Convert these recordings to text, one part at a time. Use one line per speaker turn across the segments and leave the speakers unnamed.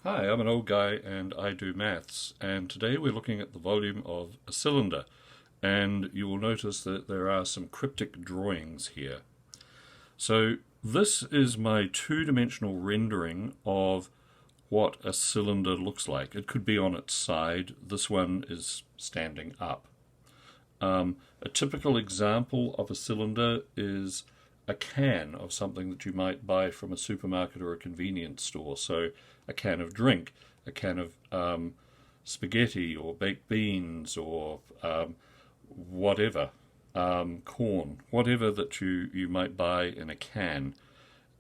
Hi, I'm an old guy and I do maths, and today we're looking at the volume of a cylinder, and you will notice that there are some cryptic drawings here. So this is my two-dimensional rendering of what a cylinder looks like. It could be on its side. This one is standing up. A typical example of a cylinder is a can of something that you might buy from a supermarket or a convenience store. So a can of drink, a can of spaghetti or baked beans or whatever, corn, whatever that you might buy in a can.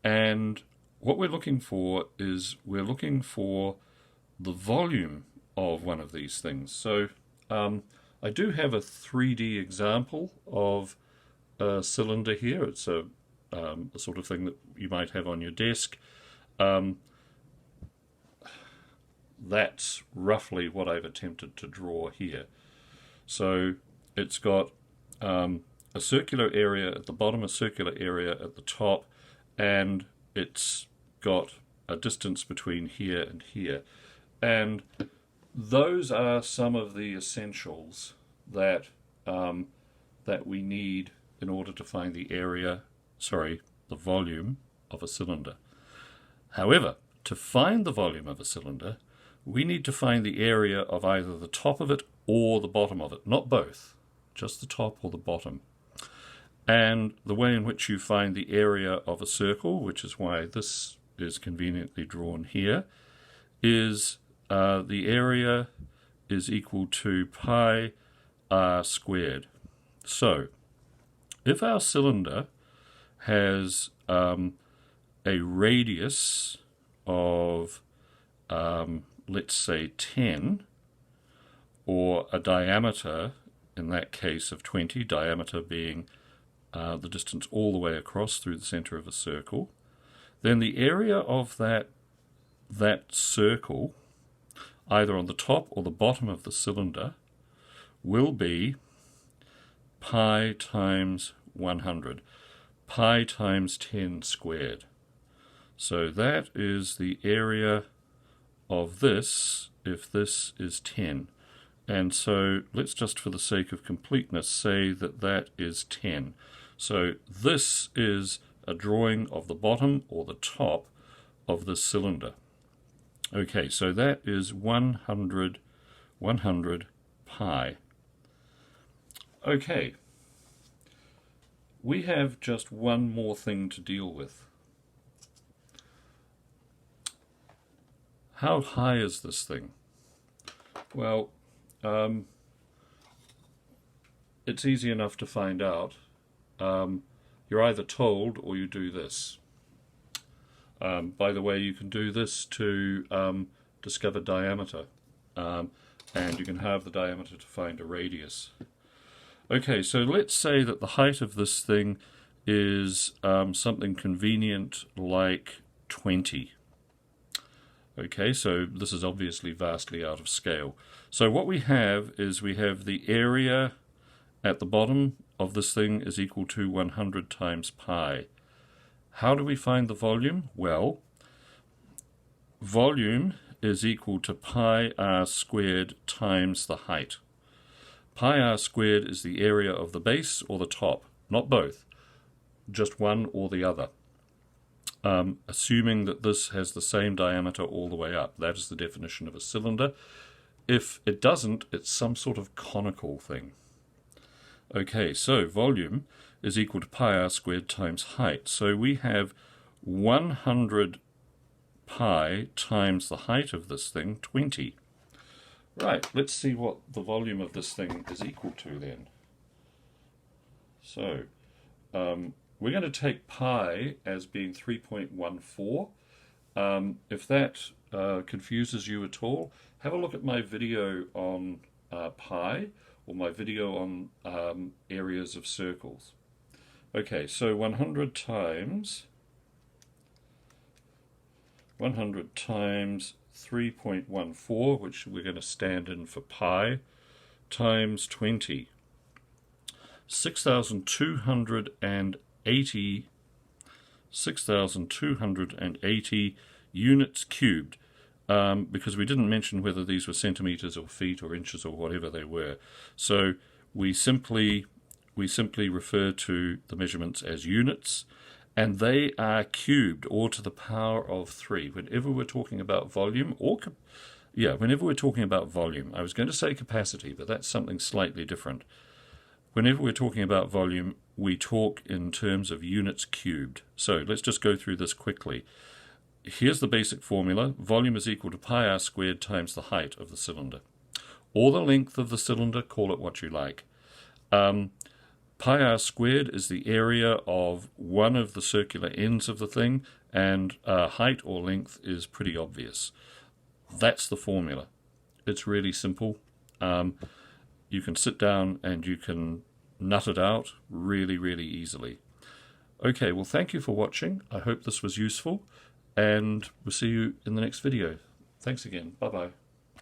And what we're looking for is we're looking for the volume of one of these things. So I do have a 3D example of a cylinder here. It's a sort of thing that you might have on your desk. That's roughly what I've attempted to draw here. So it's got a circular area at the bottom, a circular area at the top, and it's got a distance between here and here. And those are some of the essentials that that we need in order to find the the volume of a cylinder. However, to find the volume of a cylinder, we need to find the area of either the top of it or the bottom of it, not both, just the top or the bottom. And the way in which you find the area of a circle, which is why this is conveniently drawn here, is the area is equal to pi r squared. So, if our cylinder has a radius of, let's say, 10, or a diameter, in that case, of 20, diameter being the distance all the way across through the center of a circle, then the area of that circle, either on the top or the bottom of the cylinder, will be pi times 100, pi times 10 squared. So that is the area of this if this is 10. And so let's just, for the sake of completeness, say that that is 10. So this is a drawing of the bottom or the top of this cylinder. Okay, so that is 100 pi. Okay, we have just one more thing to deal with. How high is this thing? Well, it's easy enough to find out. You're either told or you do this. By the way, you can do this to discover diameter, and you can have the diameter to find a radius. Okay, so let's say that the height of this thing is something convenient like 20. Okay, so this is obviously vastly out of scale. So what we have is we have the area at the bottom of this thing is equal to 100 times pi. How do we find the volume? Well, volume is equal to pi r squared times the height. Pi r squared is the area of the base or the top, not both, just one or the other. Assuming that this has the same diameter all the way up. That is the definition of a cylinder. If it doesn't, it's some sort of conical thing. Okay, so volume is equal to pi r squared times height. So we have 100 pi times the height of this thing, 20. Right, let's see what the volume of this thing is equal to then. So, we're going to take pi as being 3.14. If that confuses you at all, have a look at my video on pi, or my video on areas of circles. Okay, so 100 times 3.14, which we're going to stand in for pi, times 20. 6,280 units cubed. because we didn't mention whether these were centimetres or feet or inches or whatever they were. So we simply refer to the measurements as units, and they are cubed, or to the power of 3. Whenever we're talking about volume, whenever we're talking about volume, I was going to say capacity, but that's something slightly different. Whenever we're talking about volume, we talk in terms of units cubed. So let's just go through this quickly. Here's the basic formula. Volume is equal to pi r squared times the height of the cylinder. Or the length of the cylinder, call it what you like. Pi r squared is the area of one of the circular ends of the thing, and height or length is pretty obvious. That's the formula. It's really simple. You can sit down and you can nut it out really, really easily. Okay, well, thank you for watching. I hope this was useful, and we'll see you in the next video. Thanks again. Bye-bye.